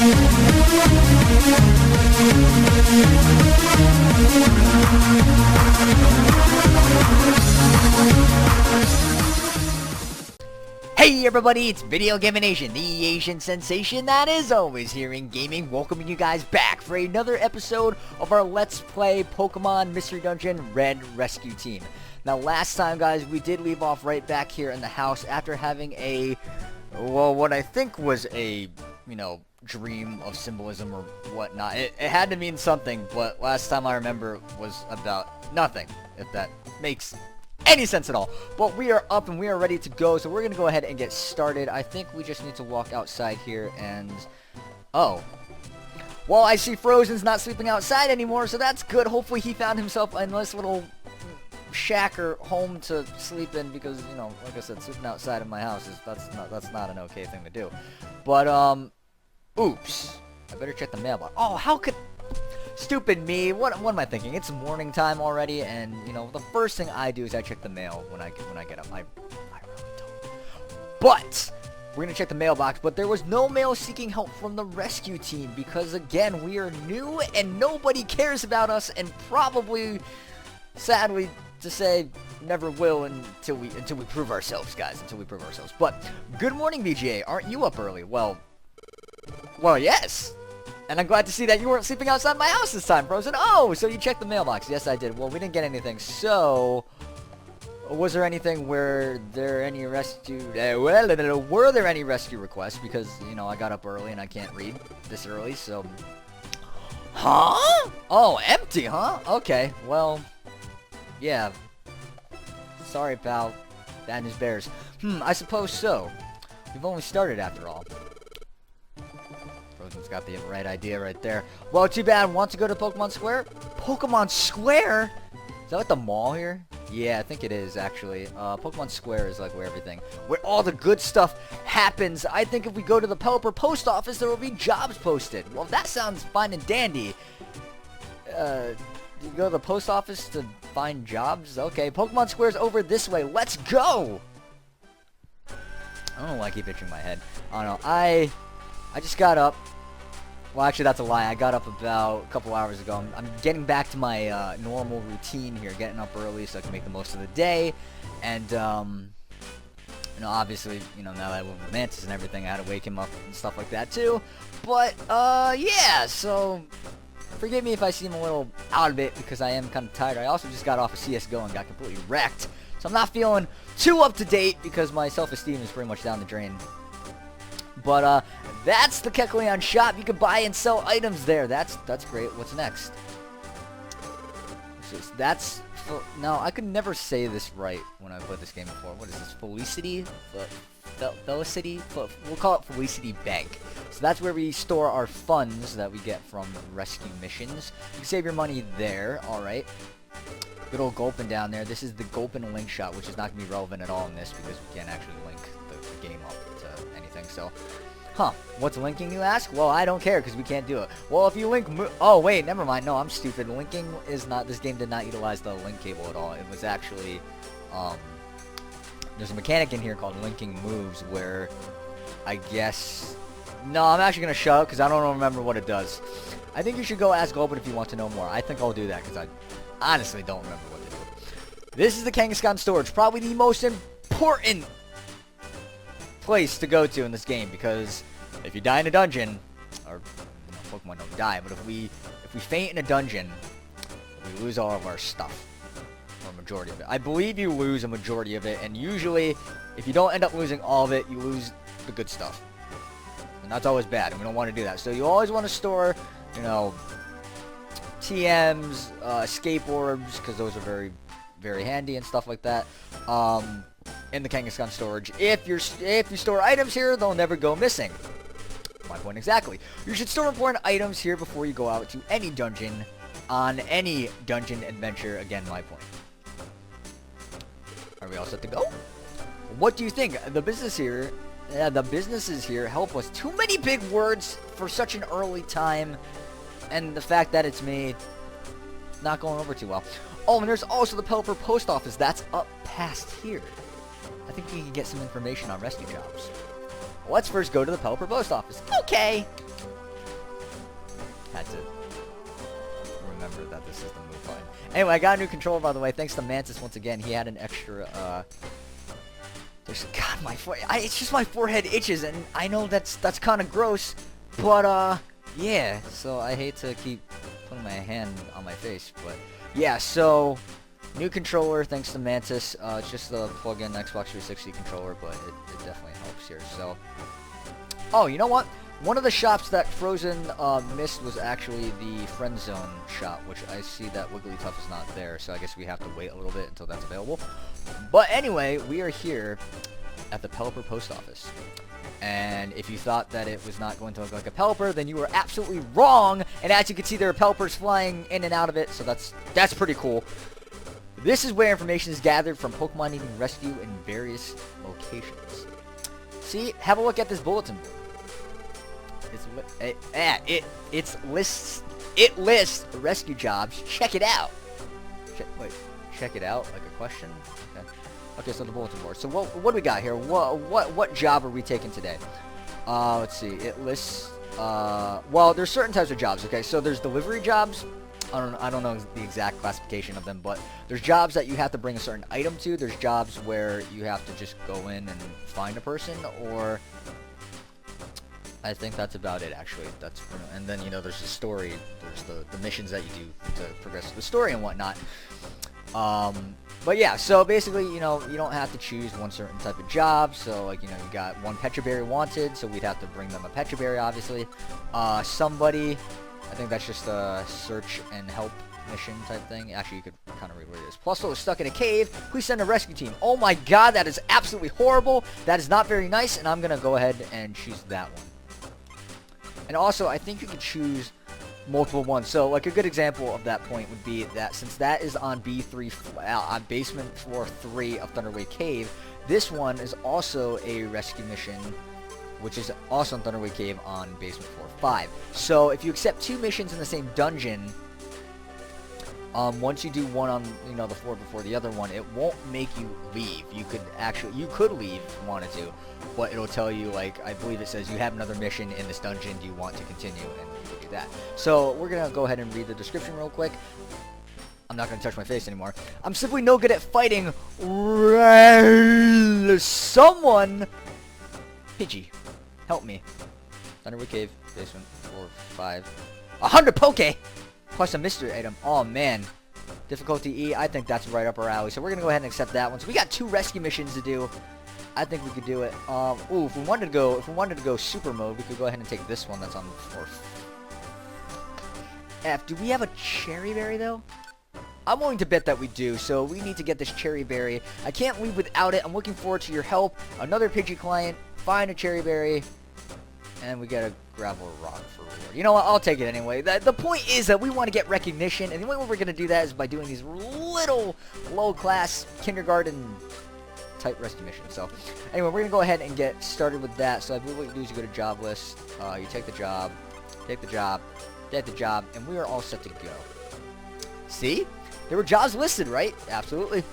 Hey everybody, it's Video Gaming Asian, the Asian sensation that is always here in gaming, welcoming you guys back for another episode of our Let's Play Pokemon Mystery Dungeon Red Rescue Team. Now last time guys, we did leave off right back here in the house after having a, well, what I think was a, dream of symbolism or whatnot. It had to mean something, but last time I remember was about nothing, if that makes any sense at all. But we are up and we are ready to go, so we're gonna go ahead and get started. I think we just need to walk outside here and well, I see Frozen's not sleeping outside anymore, so that's good. Hopefully he found himself a nice little shack or home to sleep in, because like I said, sleeping outside of my house is that's not an okay thing to do. But oops, I better check the mailbox. Oh, how could stupid me. What am I thinking? It's morning time already, and the first thing I do is I check the mail when I get up. I really don't. But we're gonna check the mailbox, but there was no mail seeking help from the rescue team because again, we are new and nobody cares about us, and probably, sadly to say, never will until we prove ourselves, guys. Until we prove ourselves. But good morning, VGA. Aren't you up early? Well, yes. And I'm glad to see that you weren't sleeping outside my house this time, Frozen. Oh, so you checked the mailbox. Yes, I did. Well, we didn't get anything. So, was there anything? Were there any rescue? Were there any rescue requests? Because I got up early and I can't read this early. So, huh? Oh, empty, huh? Okay. Well, yeah. Sorry, pal. Bad news bears. I suppose so. We've only started after all. Frozen's got the right idea right there. Well, too bad. Want to go to Pokemon Square? Pokemon Square? Is that like the mall here? Yeah, I think it is, actually. Pokemon Square is like where all the good stuff happens. I think if we go to the Pelipper Post Office, there will be jobs posted. Well, that sounds fine and dandy. You go to the post office to find jobs? Okay, Pokemon Square's over this way. Let's go! I don't know why I keep itching my head. I don't know. I just got up. Well, actually, that's a lie. I got up about a couple hours ago. I'm getting back to my normal routine here, getting up early so I can make the most of the day. And, obviously, now that I live with Mantis and everything, I had to wake him up and stuff like that, too. But, yeah, so forgive me if I seem a little out of it because I am kind of tired. I also just got off of CSGO and got completely wrecked. So I'm not feeling too up to date because my self-esteem is pretty much down the drain. But, that's the Kecleon shop. You can buy and sell items there. That's great. What's next? No, I could never say this right when I played this game before. What is this? Felicity? Felicity? We'll call it Felicity Bank. So that's where we store our funds that we get from rescue missions. You can save your money there. Alright. Good old Gulpin down there. This is the Gulpin link shot, which is not going to be relevant at all in this because we can't actually link the game up to anything. So, what's linking, you ask? Well, I don't care because we can't do it. Well, if you link... Oh, wait, never mind. No, I'm stupid. Linking is not... This game did not utilize the link cable at all. It was actually... There's a mechanic in here called linking moves where I guess... No, I'm actually going to shut up because I don't remember what it does. I think you should go ask Gulpin if you want to know more. I think I'll do that because I honestly don't remember what to do. This is the Kangaskhan storage. Probably the most important place to go to in this game, because if you die in a dungeon, or Pokemon don't die, but if we faint in a dungeon, we lose all of our stuff, or a majority of it. I believe you lose a majority of it, and usually if you don't end up losing all of it, you lose the good stuff, and that's always bad, and we don't want to do that. So you always want to store, TMs, escape orbs, because those are very, very handy and stuff like that. In the Kangaskhan storage. If you store items here, they'll never go missing. My point exactly. You should store important items here before you go out to any dungeon on any dungeon adventure. Again, my point. Are we all set to go? What do you think? The businesses here help us. Too many big words for such an early time, and the fact that it's me not going over too well. Oh, and there's also the Pelipper Post Office. That's up past here. I think we can get some information on rescue jobs. Let's first go to the Pelipper Post Office. Okay. Had to remember that this is the move button. Anyway, I got a new controller, by the way. Thanks to Mantis once again. He had an extra, God, my it's just my forehead itches, and I know that's kind of gross, but, yeah. So I hate to keep putting my hand on my face, but, yeah, so... New controller, thanks to Mantis. It's just the plug-in Xbox 360 controller, but it definitely helps here. So, oh, you know what? One of the shops that Frozen missed was actually the Friend Zone shop, which I see that Wigglytuff is not there, so I guess we have to wait a little bit until that's available. But anyway, we are here at the Pelipper Post Office. And if you thought that it was not going to look like a Pelipper, then you were absolutely wrong. And as you can see, there are Pelippers flying in and out of it, so that's pretty cool. This is where information is gathered from Pokemon needing rescue in various locations. See, have a look at this bulletin board. It lists rescue jobs. Check it out. Check it out? Like a question? Okay, so the bulletin board. So what do we got here? What job are we taking today? Let's see. It lists. Well, there's certain types of jobs. Okay, so there's delivery jobs. I don't know the exact classification of them, but there's jobs that you have to bring a certain item to. There's jobs where you have to just go in and find a person, or I think that's about it, actually. And then, you know, there's the story. There's the missions that you do to progress the story and whatnot. But yeah, so basically, you know, you don't have to choose one certain type of job. So, like, you know, you got one Petra Berry wanted, so we'd have to bring them a Petra Berry, obviously. Somebody... I think that's just a search and help mission type thing. Actually, you could kind of read what it is. Plusto is stuck in a cave. Please send a rescue team. Oh my god, that is absolutely horrible. That is not very nice, and I'm going to go ahead and choose that one. And also, I think you can choose multiple ones. So, like, a good example of that point would be that since that is on on basement floor 3 of Thunderwave Cave, this one is also a rescue mission, which is also in Thunderwave Cave on basement floor 5. So if you accept 2 missions in the same dungeon, once you do one on, you know, the floor before the other one, it won't make you leave. You could leave if you wanted to, but it'll tell you, like, I believe it says you have another mission in this dungeon. Do you want to continue? And you can do that. So we're gonna go ahead and read the description real quick. I'm not gonna touch my face anymore. I'm simply no good at fighting. Someone, Pidgey. Help me. Thunderwood Cave, basement, 4, 5. 100 Poke! Plus a mystery item. Oh, man. Difficulty E, I think that's right up our alley. So we're going to go ahead and accept that one. So we got 2 rescue missions to do. I think we could do it. Ooh, if we wanted to go super mode, we could go ahead and take this one that's on floor F. Do we have a Cherry Berry, though? I'm willing to bet that we do, so we need to get this Cherry Berry. I can't leave without it. I'm looking forward to your help. Another Pidgey client. Find a Cherry Berry, and we get a Gravel Rock for reward. You know what? I'll take it anyway. The point is that we want to get recognition, and the way we're going to do that is by doing these little low-class kindergarten-type rescue missions. So, anyway, we're going to go ahead and get started with that. So, I believe what you do is you go to job list, you take the job, take the job, and we are all set to go. See? There were jobs listed, right? Absolutely.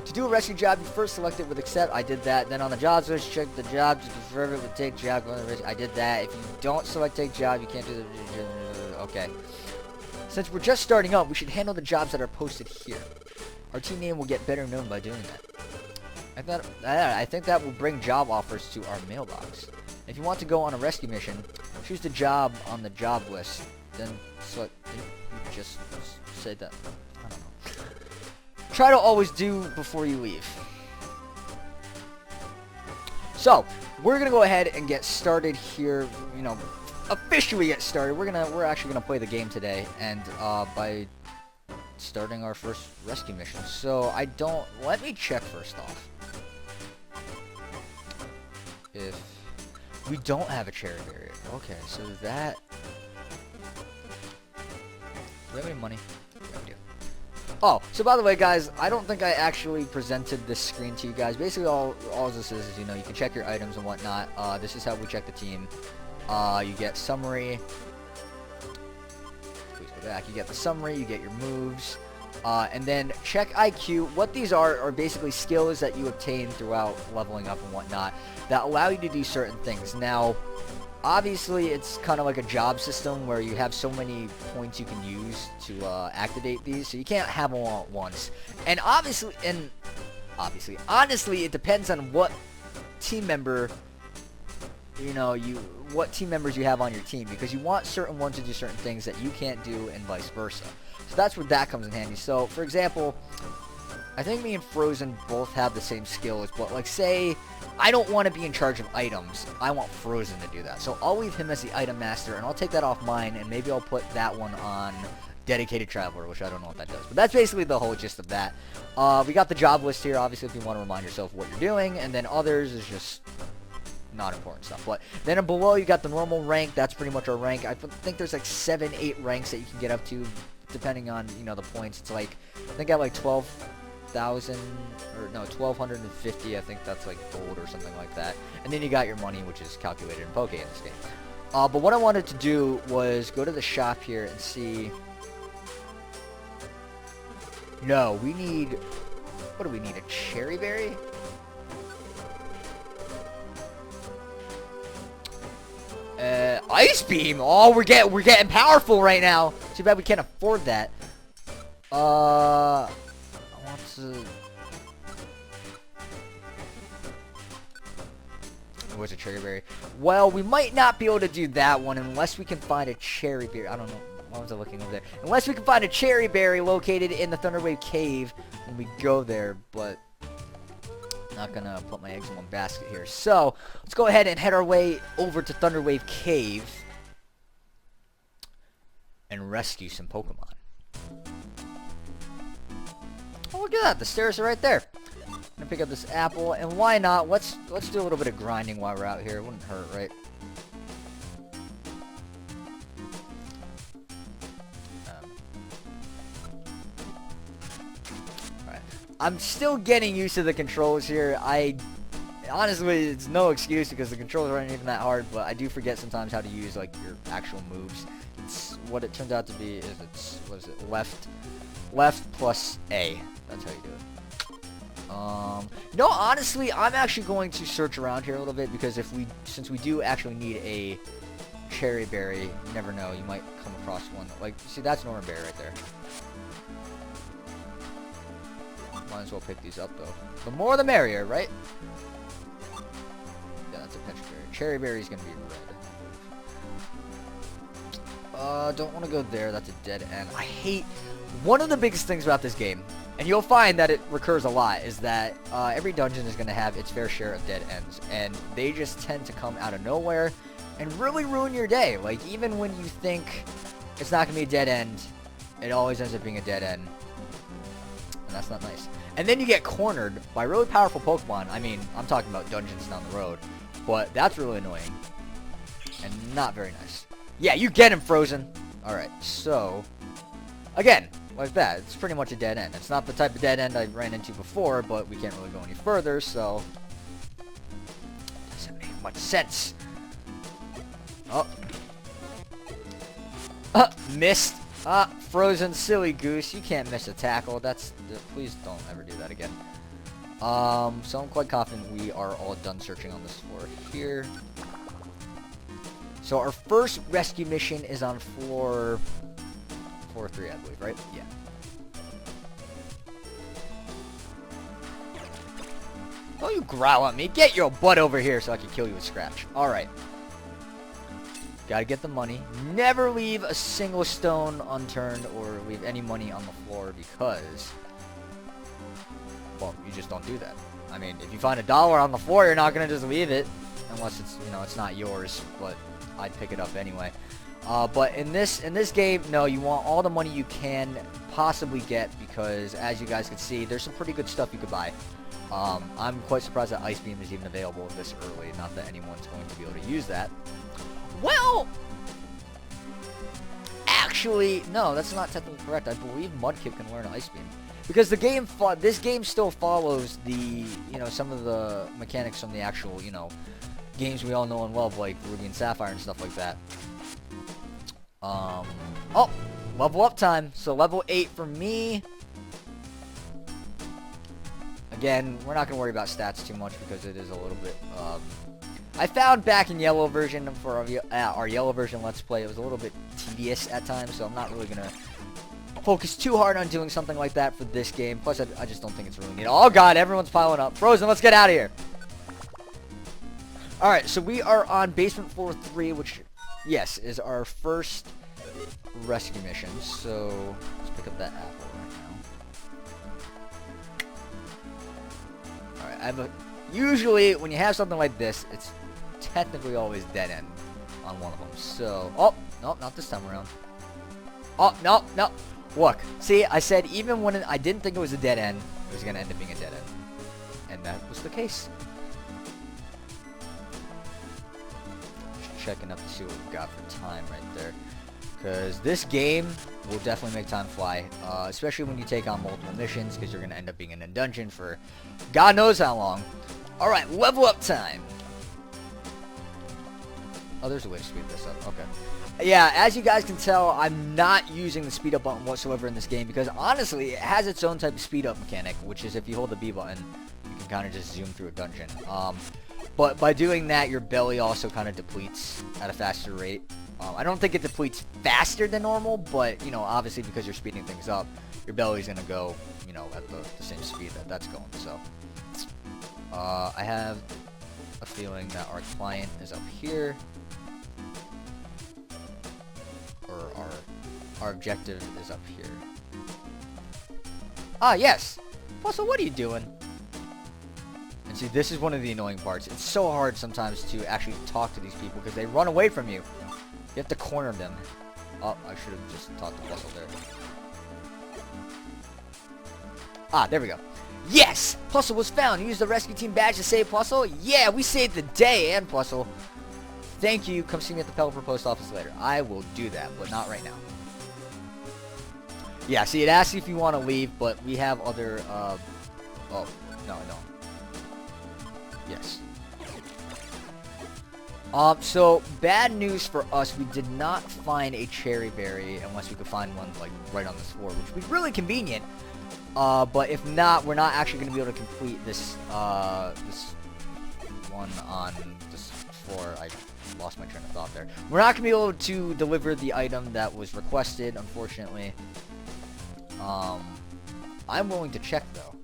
To do a rescue job, you first select it with accept. I did that. Then on the jobs list, check the job to confirm it with take job. I did that. If you don't select take job, you can't do the... Okay. Since we're just starting up, we should handle the jobs that are posted here. Our team name will get better known by doing that. I think that will bring job offers to our mailbox. If you want to go on a rescue mission, choose the job on the job list. Then select... Didn't you just say that? I don't know. Try to always do before you leave. So, we're gonna go ahead and get started here. You know, officially get started. We're actually gonna play the game today, and by starting our first rescue mission. So let me check first off. If we don't have a Cherry Berry, okay. So that. Do we have any money? Yeah, we do. Oh, so by the way, guys, I don't think I actually presented this screen to you guys. Basically, all this is, you know, you can check your items and whatnot. This is how we check the team. You get summary. Please go back. You get the summary. You get your moves. And then check IQ. What these are basically skills that you obtain throughout leveling up and whatnot that allow you to do certain things. Now, obviously it's kind of like a job system where you have so many points you can use to activate these, so you can't have them all at once. And honestly, it depends on what team member, what team members you have on your team, because you want certain ones to do certain things that you can't do and vice versa. So that's where that comes in handy. So, for example, I think me and Frozen both have the same skills, but like say I don't want to be in charge of items. I want Frozen to do that. So I'll leave him as the item master, and I'll take that off mine, and maybe I'll put that one on Dedicated Traveler, which I don't know what that does. But that's basically the whole gist of that. We got the job list here, obviously, if you want to remind yourself what you're doing, and then others is just not important stuff. But then below, you got the normal rank. That's pretty much our rank. I think there's like 7, 8 ranks that you can get up to, depending on, the points. It's like, I think I have like 12,000, or no, 1,250. I think that's like gold or something like that. And then you got your money, which is calculated in Poke in this game. But what I wanted to do was go to the shop here and see. No, we need, what do we need, a cherry berry? Ice beam. Oh, we're getting powerful right now. Too bad we can't afford that. I want to. What's a cherry berry? Well, we might not be able to do that one unless we can find a cherry berry. I don't know. Why was I looking over there? Unless we can find a cherry berry located in the Thunderwave Cave when we go there, but not gonna put my eggs in one basket here. So let's go ahead and head our way over to Thunderwave Cave and rescue some Pokemon. Oh, look at that! The stairs are right there. I'm gonna pick up this apple, and why not? Let's do a little bit of grinding while we're out here. It wouldn't hurt, right? I'm still getting used to the controls here. Honestly, it's no excuse because the controls aren't even that hard, but I do forget sometimes how to use like your actual moves. What it turns out to be is what is it? Left plus A. That's how you do it. No, honestly, I'm actually going to search around here a little bit because since we do actually need a cherry berry, you never know, you might come across one. Like, see, that's Norman Berry right there. Might as well pick these up, though. The more the merrier, right? Yeah, that's a peach berry. Cherry berry is going to be red. Don't want to go there. That's a dead end. I hate... One of the biggest things about this game, and you'll find that it recurs a lot, is that every dungeon is going to have its fair share of dead ends. And they just tend to come out of nowhere and really ruin your day. Like, even when you think it's not going to be a dead end, it always ends up being a dead end. And that's not nice. And then you get cornered by really powerful Pokemon. I mean, I'm talking about dungeons down the road. But that's really annoying. And not very nice. Yeah, you get him, Frozen. Alright, so... Again, like that. It's pretty much a dead end. It's not the type of dead end I ran into before, but we can't really go any further, so... Doesn't make much sense. Oh. Missed. Frozen, silly goose. You can't miss a tackle. Please don't ever do that again. So I'm quite confident we are all done searching on this floor here. So our first rescue mission is on floor 3, I believe, right? Yeah. Don't you growl at me. Get your butt over here so I can kill you with Scratch. Alright. Gotta get the money. Never leave a single stone unturned or leave any money on the floor because... Well, you just don't do that. I mean, if you find $1 on the floor, you're not gonna just leave it. Unless it's, it's not yours. But I'd pick it up anyway. But in this game, no, you want all the money you can possibly get because, as you guys can see, there's some pretty good stuff you could buy. I'm quite surprised that Ice Beam is even available this early. Not that anyone's going to be able to use that. Well, actually, no, that's not technically correct. I believe Mudkip can learn Ice Beam. Because this game still follows the, some of the mechanics from the actual, games we all know and love, like Ruby and Sapphire and stuff like that. Oh, level up time. So level 8 for me. Again, we're not going to worry about stats too much because it is a little bit, I found back in yellow version for our yellow version Let's Play, it was a little bit tedious at times, so I'm not really going to focus too hard on doing something like that for this game. Plus, I just don't think it's really needed. Oh god, everyone's piling up. Frozen, let's get out of here. Alright, so we are on basement floor 3, which, yes, is our first rescue mission. So, let's pick up that apple right now. Alright, usually, when you have something like this, it's technically always dead end on one of them. So, oh, no, not this time around. Oh, no, no. Look, see, I said even when I didn't think it was a dead end, it was going to end up being a dead end. And that was the case. Just checking up to see what we've got for time right there. Because this game will definitely make time fly. Especially when you take on multiple missions, because you're going to end up being in a dungeon for God knows how long. Alright, level up time. Oh, there's a way to speed this up. Okay. Yeah, as you guys can tell, I'm not using the speed up button whatsoever in this game because honestly, it has its own type of speed up mechanic, which is if you hold the B button, you can kind of just zoom through a dungeon. But by doing that, your belly also kind of depletes at a faster rate. I don't think it depletes faster than normal, but, you know, obviously because you're speeding things up, your belly's going to go, you know, at the same speed that that's going. So, I have a feeling that our client is up here. Or our objective is up here. Ah, yes! Puzzle, what are you doing? And see, this is one of the annoying parts. It's so hard sometimes to actually talk to these people because they run away from you. You have to corner them. Oh, I should have just talked to Puzzle there. Ah, there we go. Yes! Puzzle was found. Use the rescue team badge to save Puzzle. Yeah, we saved the day and Puzzle. Thank you. Come see me at the Pelipper Post Office later. I will do that, but not right now. Yeah, see, it asks you if you want to leave, but we have other, oh, no, no. Yes. So, bad news for us, we did not find a cherry berry unless we could find one, like, right on this floor, which would be really convenient. But if not, we're not actually going to be able to complete this, this one on this floor. I lost my train of thought there. We're not going to be able to deliver the item that was requested, unfortunately. I'm willing to check, though.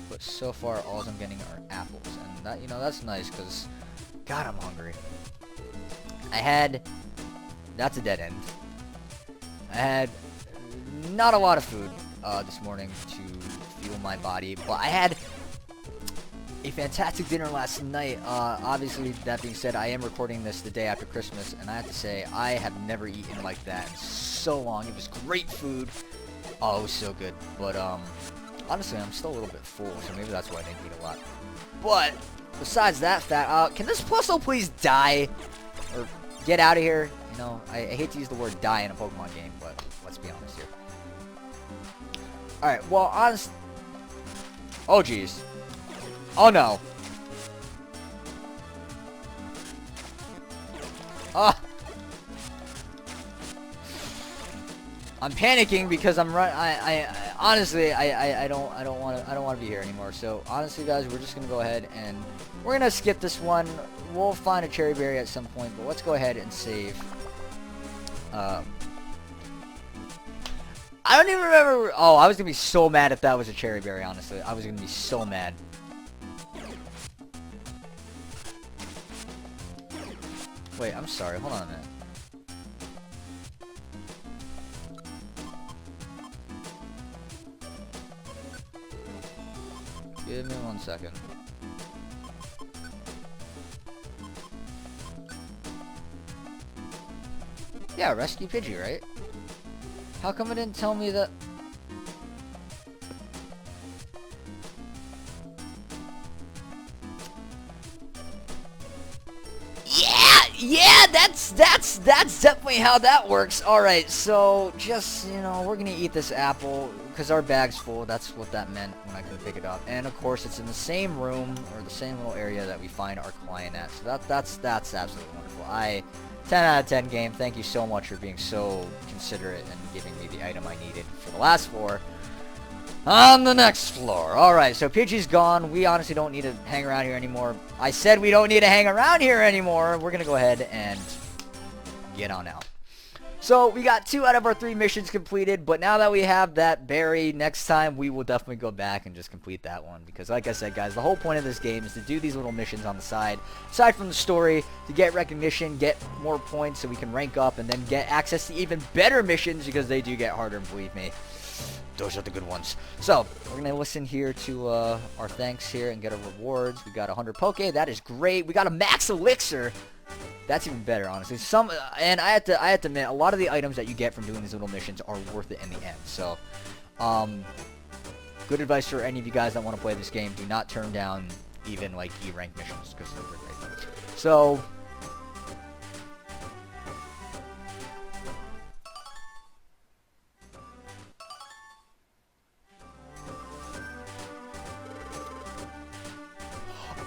But so far, all I'm getting are apples. And that, you know, that's nice, because, God, I'm hungry. That's a dead end. I had not a lot of food, this morning to fuel my body, but I had a fantastic dinner last night. Obviously, that being said, I am recording this the day after Christmas, and I have to say, I have never eaten like that in so long. It was great food. Oh, it was so good. But, honestly, I'm still a little bit full, so maybe that's why I didn't eat a lot. But, besides that fact, can this puzzle please die? Or get out of here? You know, I hate to use the word die in a Pokemon game, but let's be honest here. Alright, well, honest... Oh, jeez. Oh, no. I'm panicking because I'm honestly, I don't want to be here anymore. So, honestly, guys, we're just going to go ahead and we're going to skip this one. We'll find a cherry berry at some point, but let's go ahead and save. I don't even remember. Oh, I was going to be so mad if that was a cherry berry, honestly. I was going to be so mad. Wait, I'm sorry. Hold on a minute. Give me 1 second. Yeah, rescue Pidgey, right? How come it didn't tell me that? Yeah, that's definitely how that works. Alright, so just, you know, we're gonna eat this apple because our bag's full. That's what that meant when I couldn't pick it up. And of course, it's in the same room or the same little area that we find our client at. So that's absolutely wonderful. 10 out of 10 game. Thank you so much for being so considerate and giving me the item I needed for the last floor. On the next floor. Alright, so Pidgey's gone. We honestly don't need to hang around here anymore. I said we don't need to hang around here anymore. We're gonna go ahead and get on out. So, we got 2 out of our 3 missions completed, but now that we have that berry, next time we will definitely go back and just complete that one. Because like I said, guys, the whole point of this game is to do these little missions on the side, aside from the story, to get recognition, get more points so we can rank up, and then get access to even better missions, because they do get harder, believe me. Those are the good ones. So, we're going to listen here to our thanks here and get our rewards. We got 100 Poke. That is great. We got a Max Elixir. That's even better, honestly. And I have to admit, a lot of the items that you get from doing these little missions are worth it in the end. So, good advice for any of you guys that want to play this game. Do not turn down even, like, E-rank missions, because they're great. So,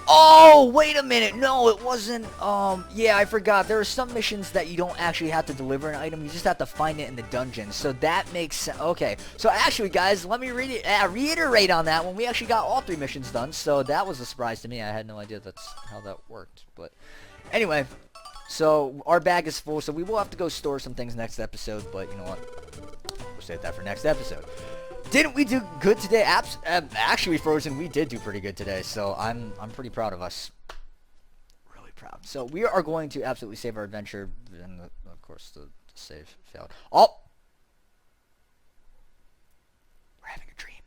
oh, wait a minute. No, it wasn't. Yeah, I forgot. There are some missions that you don't actually have to deliver an item. You just have to find it in the dungeon. So that makes sense. Okay. So actually, guys, let me reiterate on that one. We actually got all 3 missions done. So that was a surprise to me. I had no idea that's how that worked. But anyway, so our bag is full. So we will have to go store some things next episode. But you know what? We'll save that for next episode. Didn't we do good today? Actually, Frozen, we did do pretty good today, so I'm pretty proud of us. Really proud. So we are going to absolutely save our adventure, and of course the save failed. Oh! We're having a dream.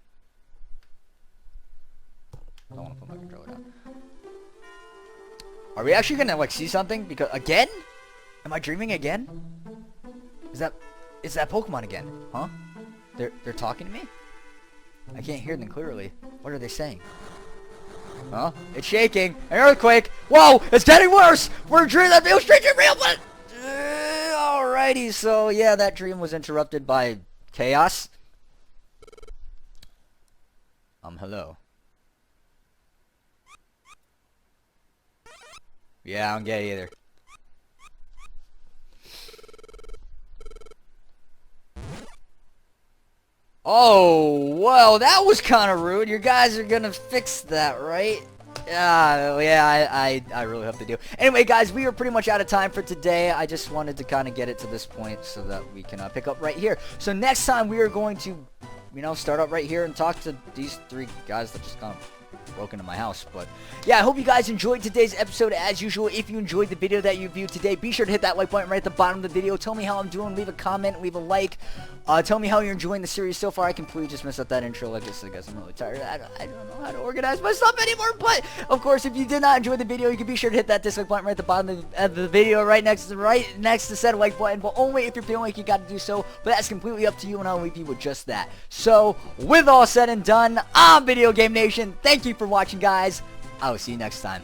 I don't want to put my controller down. Are we actually gonna like see something? Because again? Am I dreaming again? Is that Pokemon again? Huh? They're talking to me? I can't hear them clearly. What are they saying? Huh? It's shaking. An earthquake. Whoa! It's getting worse! We're a dream that feels strange and real, but... alrighty, so yeah, that dream was interrupted by chaos. Hello. Yeah, I don't get it either. Oh, well, that was kind of rude. You guys are gonna fix that, right? Yeah, I really hope they do. Anyway, guys, we are pretty much out of time for today. I just wanted to kind of get it to this point so that we can pick up right here. So next time we are going to, you know, start up right here and talk to these 3 guys that just kind of broke into my house. But yeah, I hope you guys enjoyed today's episode as usual. If you enjoyed the video that you viewed today, be sure to hit that like button right at the bottom of the video. Tell me how I'm doing. Leave a comment, leave a like. Tell me how you're enjoying the series so far. I completely just messed up that intro. Like I said, guys, I'm really tired. I don't know how to organize myself anymore. But of course, if you did not enjoy the video, you can be sure to hit that dislike button right at the bottom of the video, right next to said like button. But only if you're feeling like you got to do so. But that's completely up to you, and I'll leave you with just that. So with all said and done, I'm Video Game Nation. Thank you for watching, guys. I will see you next time.